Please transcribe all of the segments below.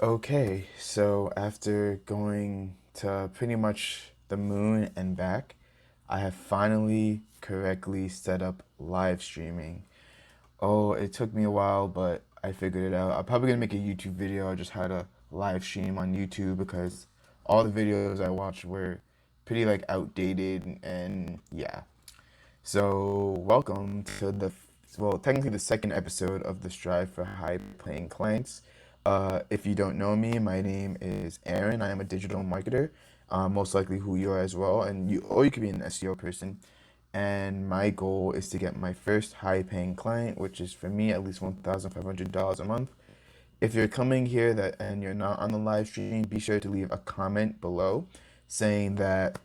Okay, so after going to pretty much the moon and back, I have finally correctly set up live streaming. Oh, it took me a while, but I figured it out. I'm probably gonna make a YouTube video on just how to live stream on YouTube because all the videos I watched were pretty like outdated and yeah. So, welcome to technically the second episode of the Strive for High Paying Clients. If you don't know me, my name is Aaron. I am a digital marketer, most likely who you are as well, or you could be an SEO person. And my goal is to get my first high paying client, which is for me at least $1,500 a month. If you're coming here and you're not on the live stream, be sure to leave a comment below saying that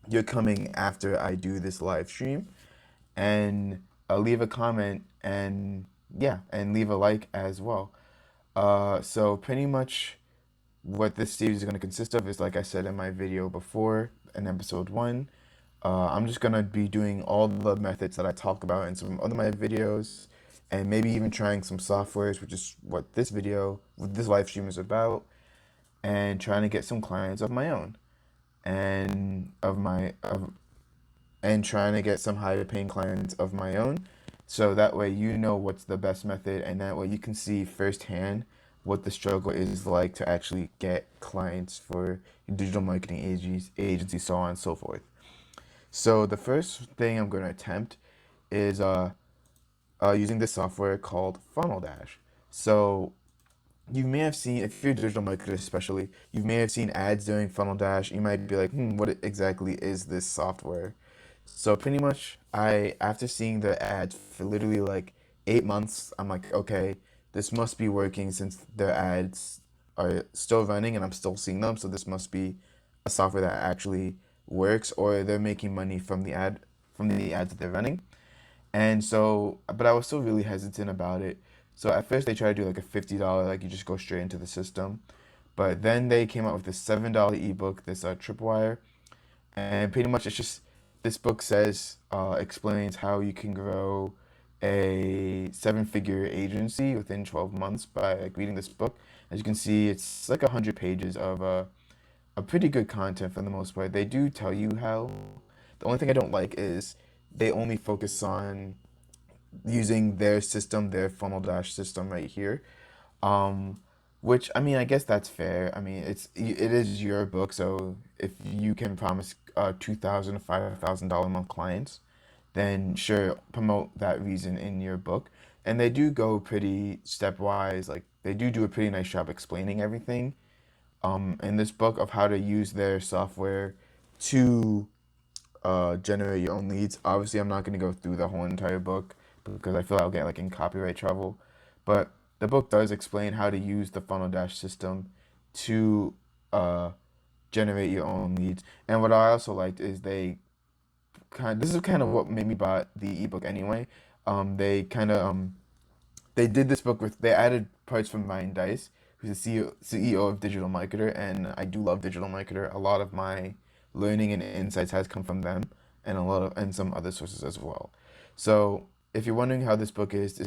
you're coming after I do this live stream, and leave a comment and yeah, and leave a like as well. So pretty much what this series is going to consist of is, like I said in my video before in episode one, I'm just going to be doing all the methods that I talk about in some other my videos, and maybe even trying some softwares, which is what this live stream is about, and trying to get some clients of my own and of my of and trying to get some higher paying clients of my own. So that way you know what's the best method, and that way you can see firsthand what the struggle is like to actually get clients for digital marketing agencies, so on and so forth. So the first thing I'm going to attempt is using this software called FunnelDash. So you may have seen, if you're a digital marketer especially, you may have seen ads during FunnelDash. You might be like, what exactly is this software? So pretty much, after seeing the ads for literally like 8 months, I'm like, okay, this must be working since their ads are still running and I'm still seeing them. So this must be a software that actually works, or they're making money from the ads that they're running. And so, but I was still really hesitant about it. So at first they tried to do like a $50, like you just go straight into the system. But then they came out with this $7 ebook, this Tripwire, and pretty much it's just this book explains how you can grow a seven-figure agency within 12 months by like reading this book. As you can see, it's like 100 pages of a pretty good content for the most part. They do tell you how. The only thing I don't like is they only focus on using their system, their funnel dash system right here. Um, which I mean, I guess that's fair. I mean, it is your book, so if you can promise $2,000 to $5,000 a month clients, then sure, promote that reason in your book. And they do go pretty stepwise. Like they do a pretty nice job explaining everything in this book of how to use their software to generate your own leads. Obviously, I'm not going to go through the whole entire book because I feel I'll get like in copyright trouble. But the book does explain how to use the funnel dash system to uh, generate your own leads. And what I also liked is this is kind of what made me buy the ebook anyway. They kind of they did this book with they added parts from Ryan Dice, who's the CEO of Digital Marketer, and I do love Digital Marketer. A lot of my learning and insights has come from them, and and some other sources as well. So if you're wondering how this book is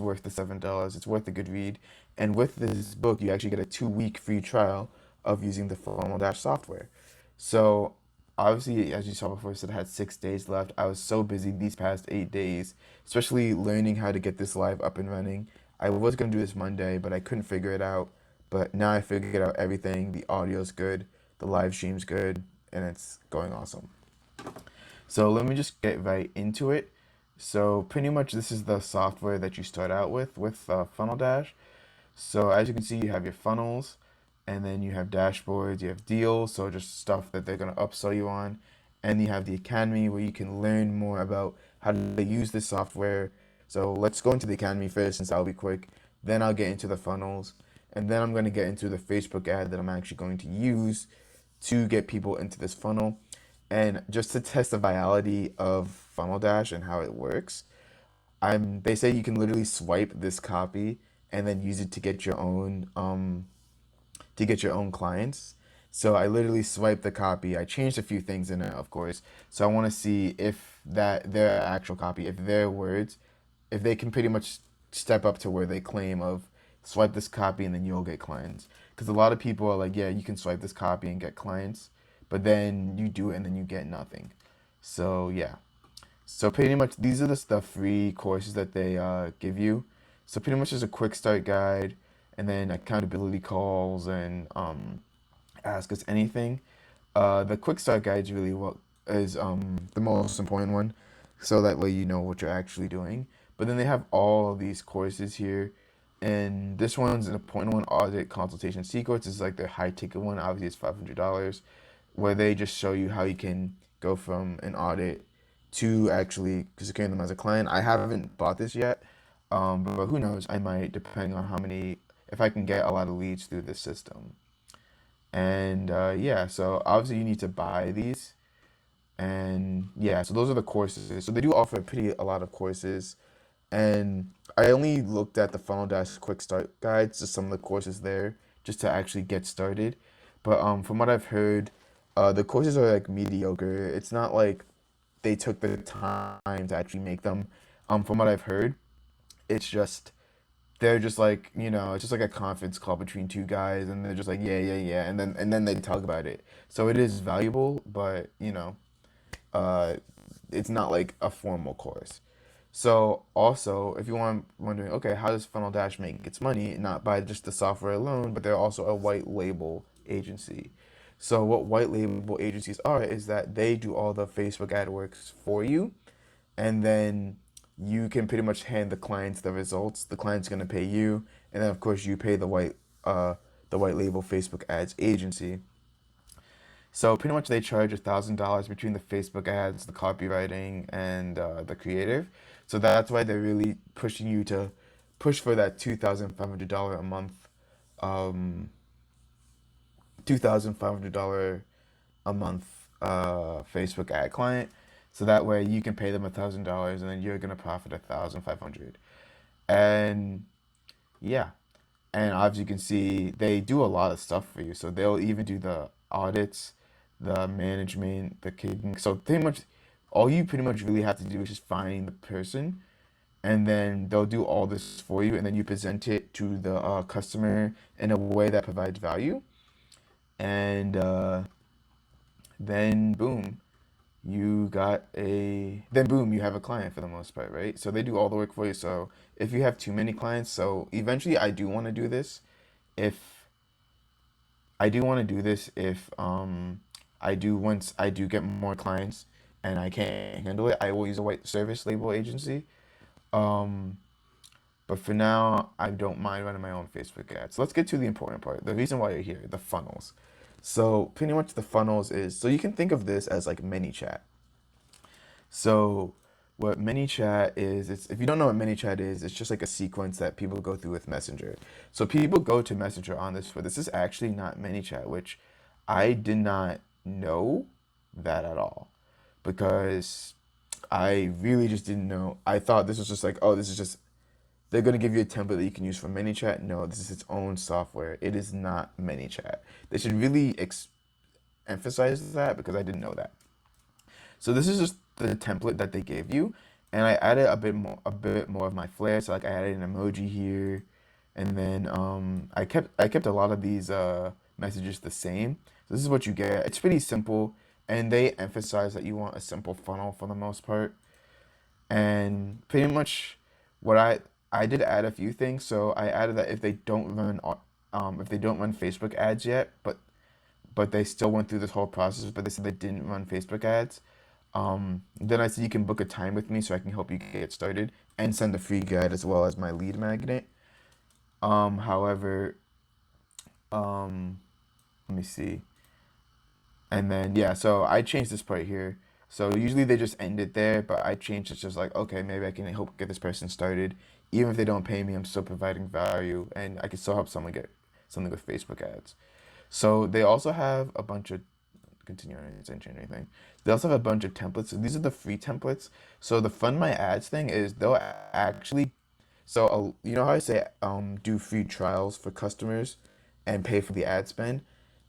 worth the $7. It's worth a good read, and with this book, you actually get a 2 week free trial of using the Funnel Dash software. So obviously, as you saw before, I said I had 6 days left. I was so busy these past 8 days, especially learning how to get this live up and running. I was gonna do this Monday, but I couldn't figure it out. But now I figured out everything. The audio's good, the live stream's good, and it's going awesome. So let me just get right into it. So pretty much this is the software that you start out with Funnel Dash. So as you can see, you have your funnels, and then you have dashboards, you have deals, so just stuff that they're gonna upsell you on, and you have the academy where you can learn more about how to use this software. So let's go into the academy first, since that'll be quick. Then I'll get into the funnels, and then I'm gonna get into the Facebook ad that I'm actually going to use to get people into this funnel. And just to test the viality of Funnel Dash and how it works, they say you can literally swipe this copy and then use it to get your own clients. So I literally swiped the copy. I changed a few things in it, of course. So I want to see if that their actual copy, if their words, if they can pretty much step up to where they claim of swipe this copy and then you'll get clients. Because a lot of people are like, yeah, you can swipe this copy and get clients, but then you do it and then you get nothing. So yeah. So pretty much these are the free courses that they give you. So pretty much just a quick start guide, and then accountability calls, and ask us anything. The quick start guide is really what is the most important one, so that way you know what you're actually doing. But then they have all of these courses here, and this one's an important one. Audit consultation secrets is like their high ticket one. Obviously, it's $500, where they just show you how you can go from an audit to actually securing them as a client. I haven't bought this yet, but who knows? I might, depending on how many, if I can get a lot of leads through this system. And yeah, so obviously you need to buy these. And yeah, so those are the courses. So they do offer a lot of courses. And I only looked at the FunnelDash quick start guides to some of the courses there just to actually get started. But from what I've heard, the courses are like mediocre. It's not like they took the time to actually make them. From what I've heard, it's just they're just like, it's just like a conference call between two guys, and they're just like, yeah, yeah, yeah, and then they talk about it. So it is valuable, but uh, it's not like a formal course. So also, if you want wondering, okay, how does Funnel Dash make its money? Not by just the software alone, but they're also a white label agency. So what white label agencies are is that they do all the Facebook AdWorks for you, and then you can pretty much hand the clients the results. The client's gonna pay you, and then of course you pay the white label Facebook ads agency. So pretty much they charge $1,000 between the Facebook ads, the copywriting, and the creative. So that's why they're really pushing you to push for that $2,500 a month, um, $2,500 a month Facebook ad client. So that way you can pay them $1,000, and then you're gonna profit 1,500. And yeah, and obviously you can see they do a lot of stuff for you. So they'll even do the audits, the management, the kicking. So pretty much all you pretty much really have to do is just find the person, and then they'll do all this for you, and then you present it to the customer in a way that provides value, and then boom, then boom, you have a client for the most part, right? So they do all the work for you. So if you have too many clients, so eventually I do want to do this. If I do want to do this if I do once I do get more clients and I can't handle it, I will use a white service label agency. Um, but for now, I don't mind running my own Facebook ads. So let's get to the important part. The reason why you're here, the funnels. So pretty much the funnels is, so you can think of this as like manychat. So what manychat is, it's, if you don't know what manychat is, it's just like a sequence that people go through with Messenger. So people go to Messenger on this, but this is actually not manychat, which I did not know that at all, because I really just didn't know. I thought this was just like, oh, this is just, they're gonna give you a template that you can use for manychat. No, this is its own software. It is not manychat. They should really emphasize that, because I didn't know that. So this is just the template that they gave you, and I added a bit more of my flair. So like I added an emoji here, and then I kept a lot of these messages the same. So this is what you get. It's pretty simple, and they emphasize that you want a simple funnel for the most part. And pretty much what I did add a few things. So I added that if they don't run Facebook ads yet, but they still went through this whole process, but they said they didn't run Facebook ads. Then I said you can book a time with me so I can help you get started and send a free guide as well as my lead magnet. However, um, let me see. And then yeah, so I changed this part here. So usually they just end it there, but I changed it just like, okay, maybe I can help get this person started. Even if they don't pay me, I'm still providing value, and I can still help someone get something with Facebook ads. So they also have a bunch of, continue on, I didn't change anything. They also have a bunch of templates. So these are the free templates. So the fund my ads thing is they'll actually, so you know how I say do free trials for customers and pay for the ad spend.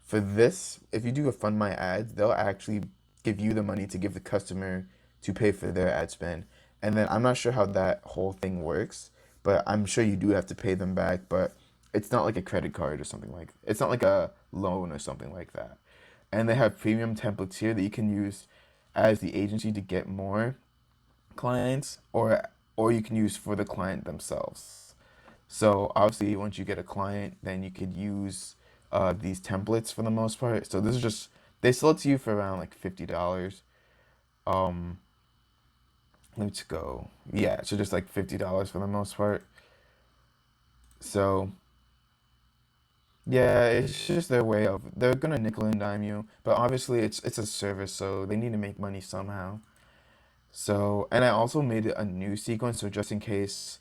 For this, if you do a fund my ads, they'll actually give you the money to give the customer to pay for their ad spend. And then I'm not sure how that whole thing works, but I'm sure you do have to pay them back. But it's not like a credit card or something like it's not like a loan or something like that. And they have premium templates here that you can use as the agency to get more clients, or you can use for the client themselves. So obviously, once you get a client, then you could use these templates for the most part. So this is just they sell it to you for around like $50. Um, let's go. Yeah, so just like $50 for the most part. So yeah, it's just their way of they're gonna nickel and dime you, but obviously it's a service, so they need to make money somehow. So, and I also made a new sequence, so just in case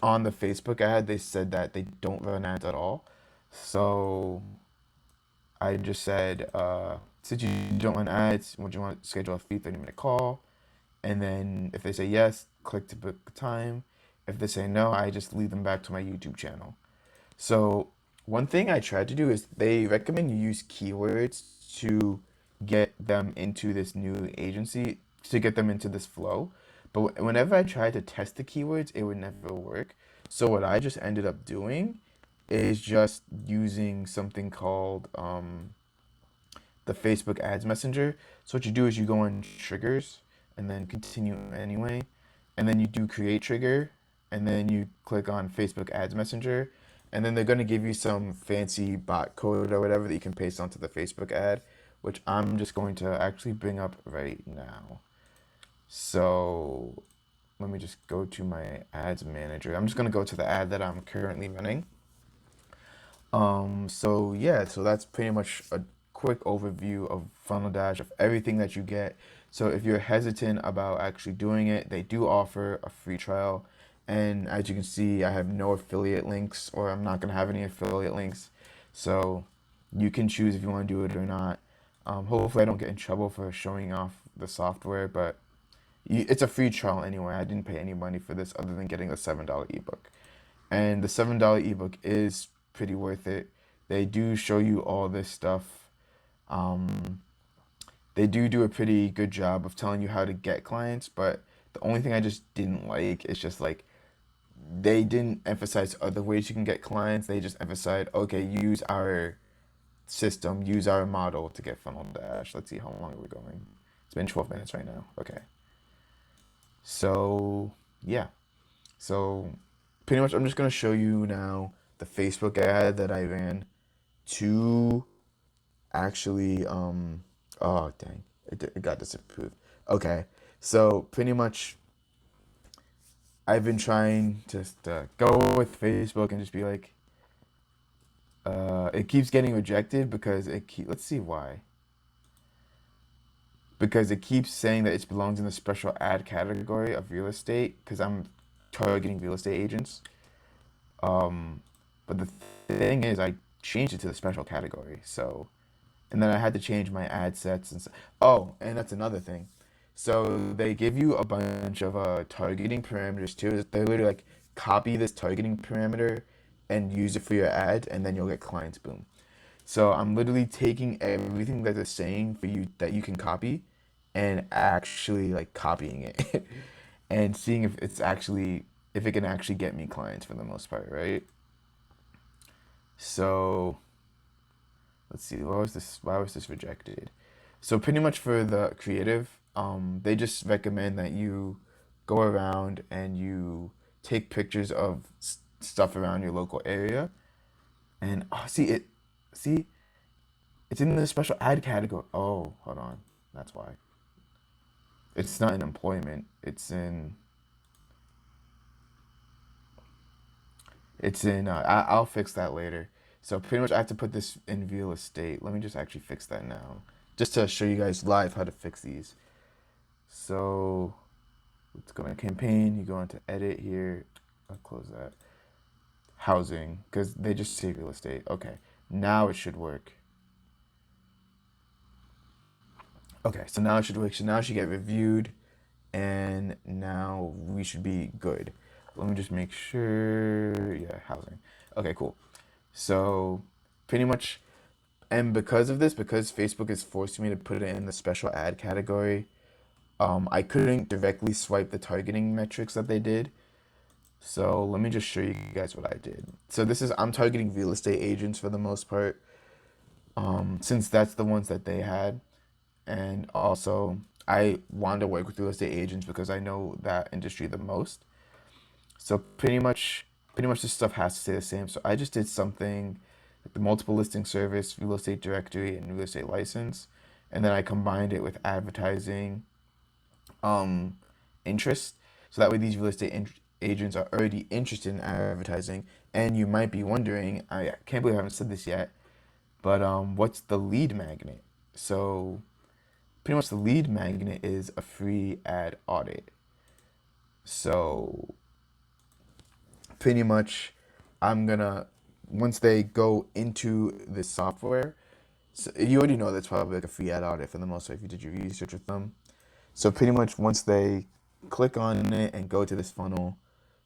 on the Facebook ad they said that they don't run ads at all. So I just said, since you don't run ads, would you want to schedule a free 30-minute call? And then if they say yes, click to book the time. If they say no, I just lead them back to my YouTube channel. So one thing I tried to do is they recommend you use keywords to get them into this new agency, to get them into this flow. But whenever I tried to test the keywords, it would never work. So what I just ended up doing is just using something called the Facebook Ads Messenger. So what you do is you go on triggers and then continue anyway, and then you do create trigger, and then you click on Facebook Ads Messenger, and then they're gonna give you some fancy bot code or whatever that you can paste onto the Facebook ad, which I'm just going to actually bring up right now. So let me just go to my ads manager. I'm just gonna go to the ad that I'm currently running. So yeah, so that's pretty much a quick overview of FunnelDash, of everything that you get. So if you're hesitant about actually doing it, they do offer a free trial. And as you can see, I have no affiliate links, or I'm not gonna have any affiliate links. So you can choose if you want to do it or not. Hopefully I don't get in trouble for showing off the software, but it's a free trial anyway. I didn't pay any money for this other than getting the $7 ebook. And the $7 ebook is pretty worth it. They do show you all this stuff. Um, they do a pretty good job of telling you how to get clients, but the only thing I just didn't like is just like they didn't emphasize other ways you can get clients. They just emphasized, okay, use our system, use our model to get Funnel Dash. Let's see how long we're going. It's been 12 minutes right now. Okay. So, yeah. So, pretty much, I'm just going to show you now the Facebook ad that I ran to actually, oh, dang, it got disapproved. Okay. So, pretty much, I've been trying to just go with Facebook and just be like, it keeps getting rejected because let's see why. Because it keeps saying that it belongs in the special ad category of real estate because I'm targeting real estate agents. Um, but the thing is, I changed it to the special category. So, and then I had to change my ad sets and oh, and that's another thing. So they give you a bunch of targeting parameters too. They're literally like copy this targeting parameter and use it for your ad, and then you'll get clients. Boom. So I'm literally taking everything that they're saying for you that you can copy and actually like copying it and seeing if it can actually get me clients for the most part, right? So let's see, why was this rejected? So pretty much for the creative, they just recommend that you go around and you take pictures of stuff around your local area. And oh, see, it's in the special ad category. Oh, hold on. That's why. It's not in employment. I'll fix that later. So pretty much I have to put this in real estate. Let me just actually fix that now. Just to show you guys live how to fix these. So let's go into campaign. You go into edit here. I'll close that. Housing, because they just say real estate. Okay. Now it should work. Okay, so now it should work. So now it should get reviewed, and now we should be good. Let me just make sure. Yeah, housing. Okay, cool. So pretty much, and because of this, because Facebook is forcing me to put it in the special ad category, I couldn't directly swipe the targeting metrics that they did. So let me just show you guys what I did. So this is, I'm targeting real estate agents for the most part, since that's the ones that they had. And also, I wanted to work with real estate agents because I know that industry the most. So pretty much this stuff has to stay the same. So I just did something like the multiple listing service, real estate directory, and real estate license, and then I combined it with advertising um, interest. So that way, these agents are already interested in advertising. And you might be wondering, I can't believe I haven't said this yet, but what's the lead magnet? So pretty much the lead magnet is a free ad audit. So pretty much I'm gonna once they go into the software, so you already know that's probably like a free ad audit for the most part if you did your research with them. So pretty much once they click on it and go to this funnel,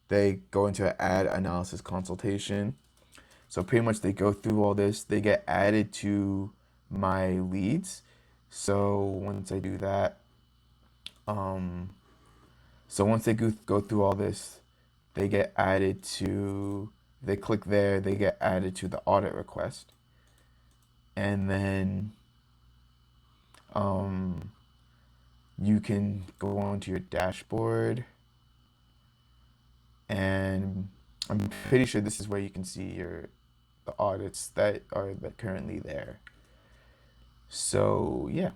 they go into an ad analysis consultation. So pretty much they go through all this, they get added to my leads. So once I do that, um, so once they go through all this, they get added to, they click there, they get added to the audit request. And then um, you can go on to your dashboard, and I'm pretty sure this is where you can see the audits that are currently there. So yeah,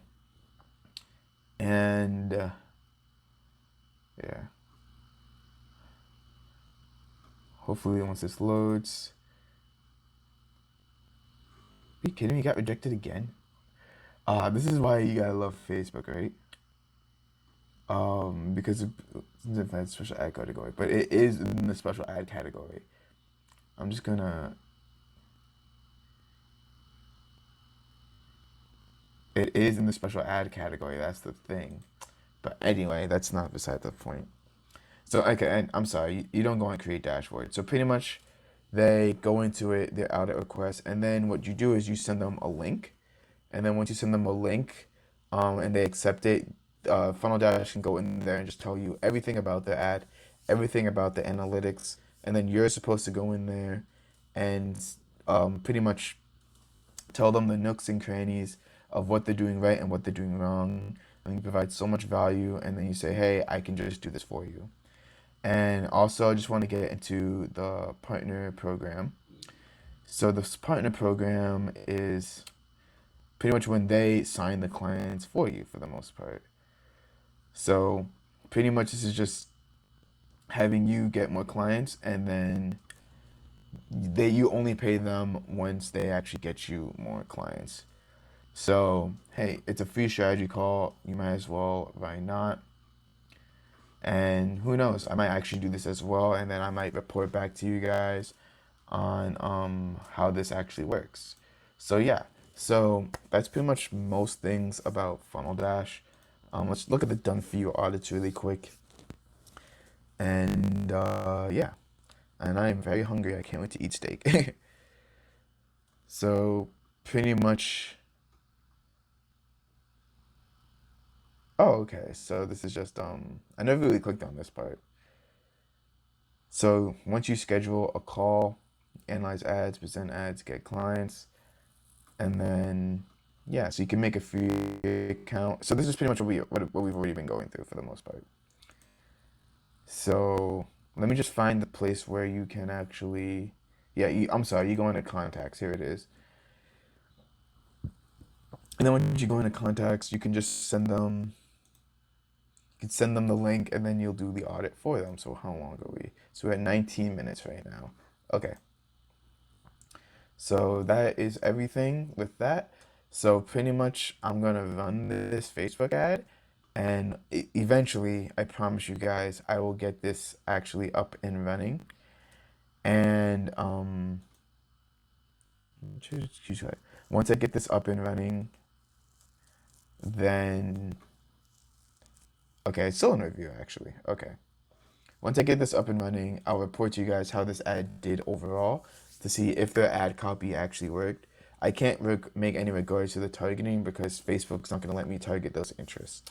and yeah, hopefully once this loads. Are you kidding me? You got rejected again? This is why you gotta love Facebook, right? Because it's in the special ad category, but it is in the special ad category. I'm just gonna. It is in the special ad category. That's the thing. But anyway, that's not beside the point. So okay, and I'm sorry, you don't go and create dashboard. So pretty much, they go into it, their audit request, and then what you do is you send them a link, and then once you send them a link, and they accept it, FunnelDash can go in there and just tell you everything about the ad, everything about the analytics, and then you're supposed to go in there and pretty much tell them the nooks and crannies of what they're doing right and what they're doing wrong. And you provide so much value, and then you say, hey, I can just do this for you. And also, I just want to get into the partner program. So, this partner program is pretty much when they sign the clients for you for the most part. So, pretty much, this is just having you get more clients, and then you only pay them once they actually get you more clients. So, hey, it's a free strategy call. You might as well, why not? And who knows, I might actually do this as well, and then I might report back to you guys on how this actually works. So yeah, so that's pretty much most things about FunnelDash. Let's look at the done for you audits really quick. And yeah, and I am very hungry. I can't wait to eat steak. So pretty much. Oh, okay. So this is just I never really clicked on this part. So once you schedule a call, analyze ads, present ads, get clients, and then yeah, so you can make a free account. So this is pretty much what we've already been going through for the most part. So let me just find the place where you can actually, yeah, I'm sorry, you go into contacts. Here it is. And then when you go into contacts, you can just send them the link, and then you'll do the audit for them. So how long are we? So we're at 19 minutes right now. Okay. So that is everything with that. So pretty much I'm gonna run this Facebook ad, and eventually, I promise you guys, I will get this actually up and running. And once I get this up and running, then okay, it's still in review actually. Okay. Once I get this up and running, I'll report to you guys how this ad did overall to see if the ad copy actually worked. I can't make any regards to the targeting because Facebook's not going to let me target those interests.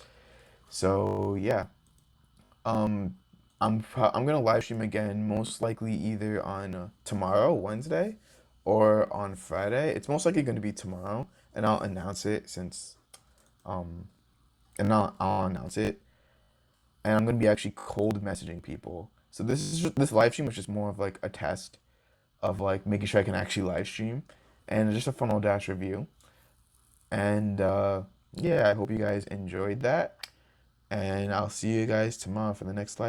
So, yeah. Um, I'm gonna live stream again, most likely either on tomorrow, Wednesday, or on Friday. It's most likely gonna be tomorrow, and I'll announce it since um, and I'll announce it, and I'm gonna be actually cold messaging people. So this live stream was just more of like a test of like making sure I can actually live stream, and just a funnel dash review. And yeah, I hope you guys enjoyed that, and I'll see you guys tomorrow for the next live.